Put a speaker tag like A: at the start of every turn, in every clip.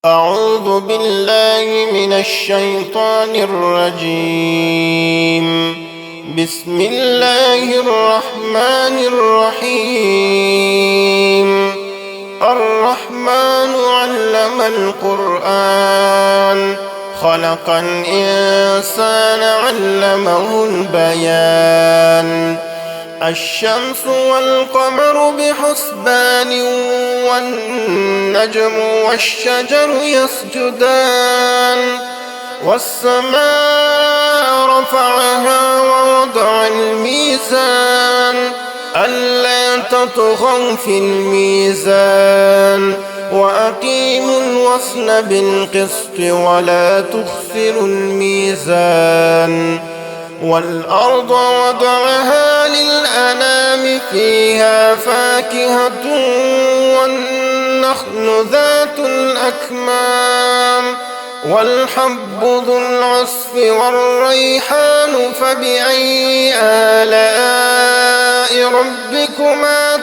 A: أعوذ بالله من الشيطان الرجيم. بسم الله الرحمن الرحيم. الرحمن علم القرآن خلق الإنسان علمه البيان. الشمس والقمر بحسبان والنجم والشجر يسجدان. والسماء رفعها ووضع الميزان ألا تطغوا في الميزان وأقيموا الوزن بالقسط ولا تخسروا الميزان. والأرض وضعها للأنام فيها فاكهة والنخل ذات الأكمام والحب ذو العصف والريحان فبأي آلاء ربكما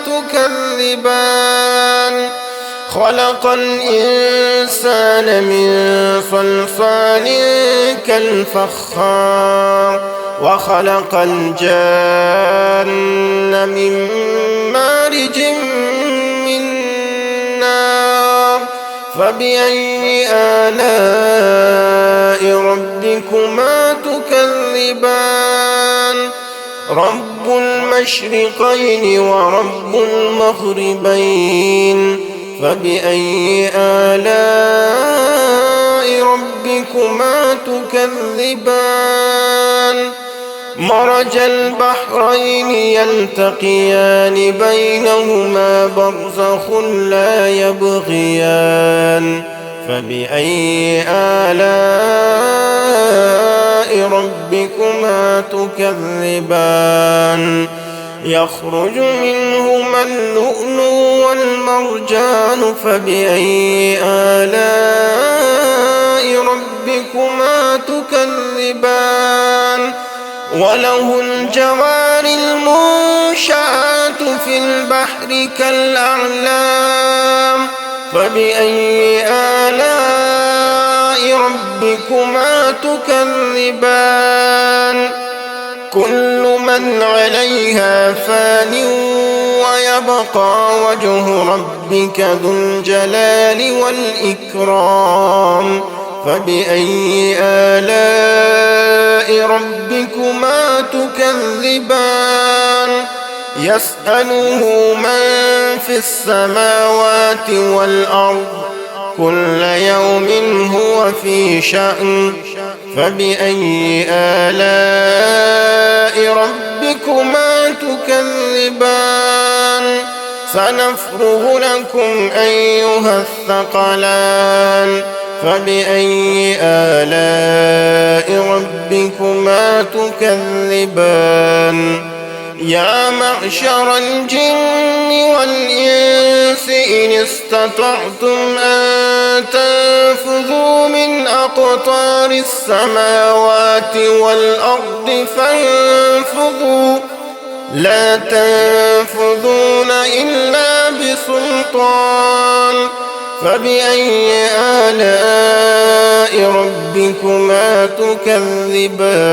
A: تكذبان. خلق الإنسان من صلصال كالفخار وخلق الجان من مارج من نار فبأي آلاء ربكما تكذبان. رب المشرقين ورب المغربين فبأي آلاء ربكما تكذبان. مرج البحرين يلتقيان بينهما برزخ لا يبغيان فبأي آلاء ربكما تكذبان. يخرج منهما اللؤلؤ والمرجان فبأي آلاء ربكما تكذبان. وله الجوار المنشآت في البحر كالأعلام فبأي آلاء ربكما تكذبان. كل من عليها فان ويبقى وجه ربك ذو الجلال والإكرام فبأي آلاء ربكما تكذبان. يسأله من في السماوات والأرض كل يوم هو في شأن فبأي آلاء ربكما تكذبان. سنفرغ لكم أيها الثقلان فبأي آلاء ربكما تكذبان. يا معشر الجن والإنس إن استطعتم أن تنفذوا من أقطار السماوات والأرض فانفذوا لا تنفذون إلا بسلطان فبأي آلاء ربكما تكذبان.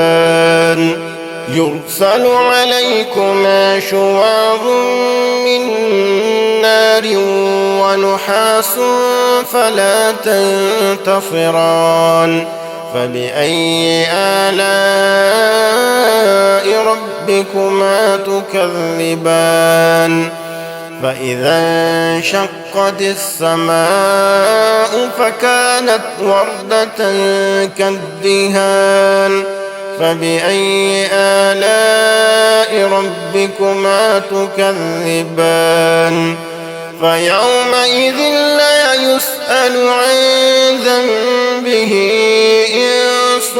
A: يرسل عليكما شواظ من نار ونحاس فلا تنتصران فبأي آلاء ربكما تكذبان. فإذا انشقت السماء فكانت وردة كالدهان فبأي آلاء ربكما تكذبان. فيومئذ لا يسأل عن ذنبه إنس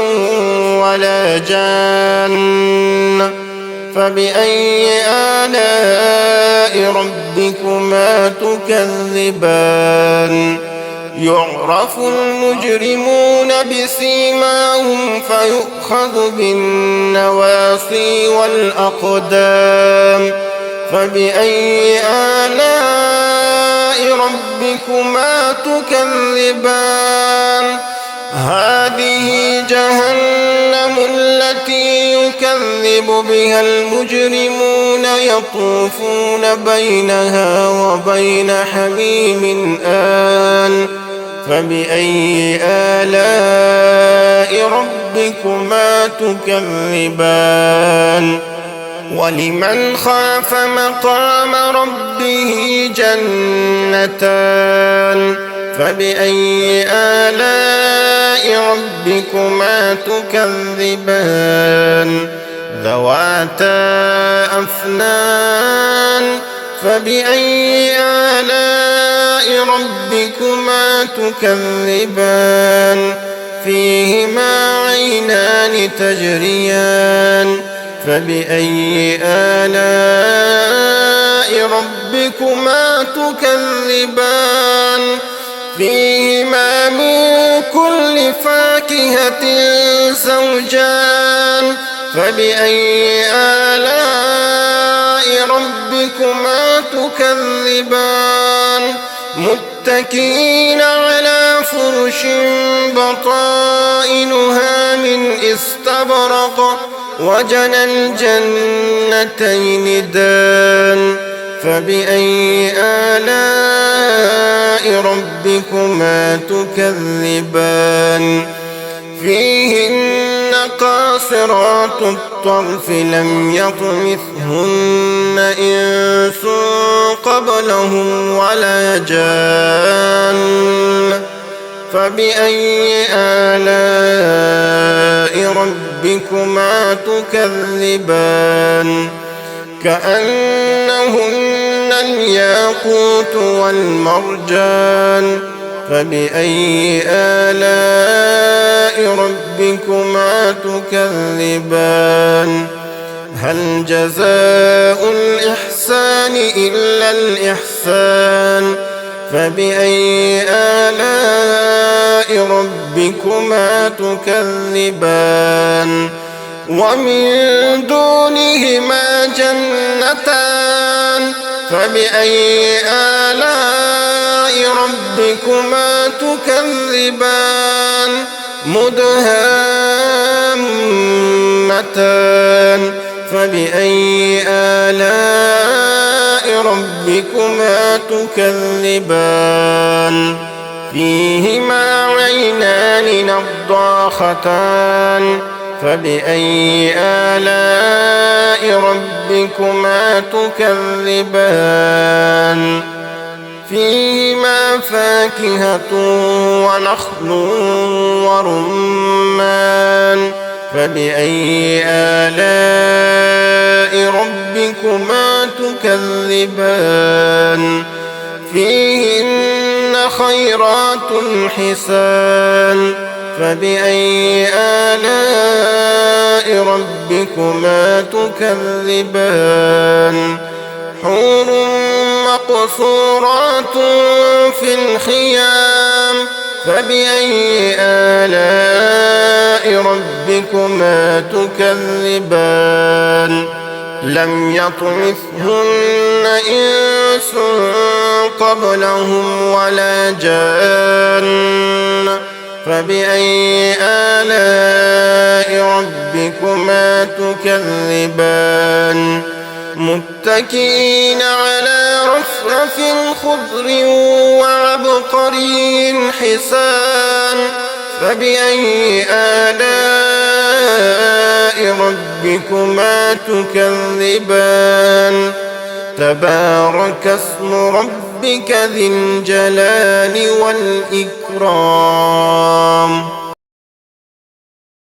A: ولا جان فبأي آلاء ربكما تكذبان. يعرف المجرمون بسيماهم فيؤخذ بالنواصي والأقدام فبأي آلاء ربكما ربكما تكذبان هذه جهنم التي يكذب بها المجرمون يطوفون بينها وبين حميم آن فبأي آلاء ربكما تكذبان ولمن خاف مقام ربه جنتان فبأي آلاء ربكما تكذبان ذواتا أفنان فبأي آلاء ربكما تكذبان فيهما عينان تجريان فبأي آلاء ربكما تكذبان فيهما من كل فاكهة زوجان فبأي آلاء ربكما تكذبان متكئين على فرش بطائنها من استبرق وجنى الجنتين دان فبأي آلاء ربكما تكذبان فيهن قاصرات الطرف لم يطمثهن إنس قبلهم ولا جان فبأي آلاء ربكما تكذبان كأنهن الياقوت والمرجان فبأي آلاء ربكما تكذبان هل جزاء الإحسان إلا الإحسان فبأي آلاء ربكما تكذبان ومن دونهما جنتان فبأي آلاء ربكما تكذبان مدهامتان فبأي آلاء ربكما تكذبان فيهما عينان نضاختان فبأي آلاء ربكما تكذبان فيهما فاكهة ونخل ورمان فبأي آلاء ربكما تكذبان فيهن خيرات حسان فبأي آلاء ربكما تكذبان حور مقصورات في الخيام فبأي آلاء ربكما تكذبان لم يطمثهن إنس قبلهم ولا جان فبأي آلاء ربكما تكذبان متكئين على رفرف خضر وعبقري حسان فبأي آلاء ربكما تكذبان تبارك اسم ربك ذي الجلال والإكرام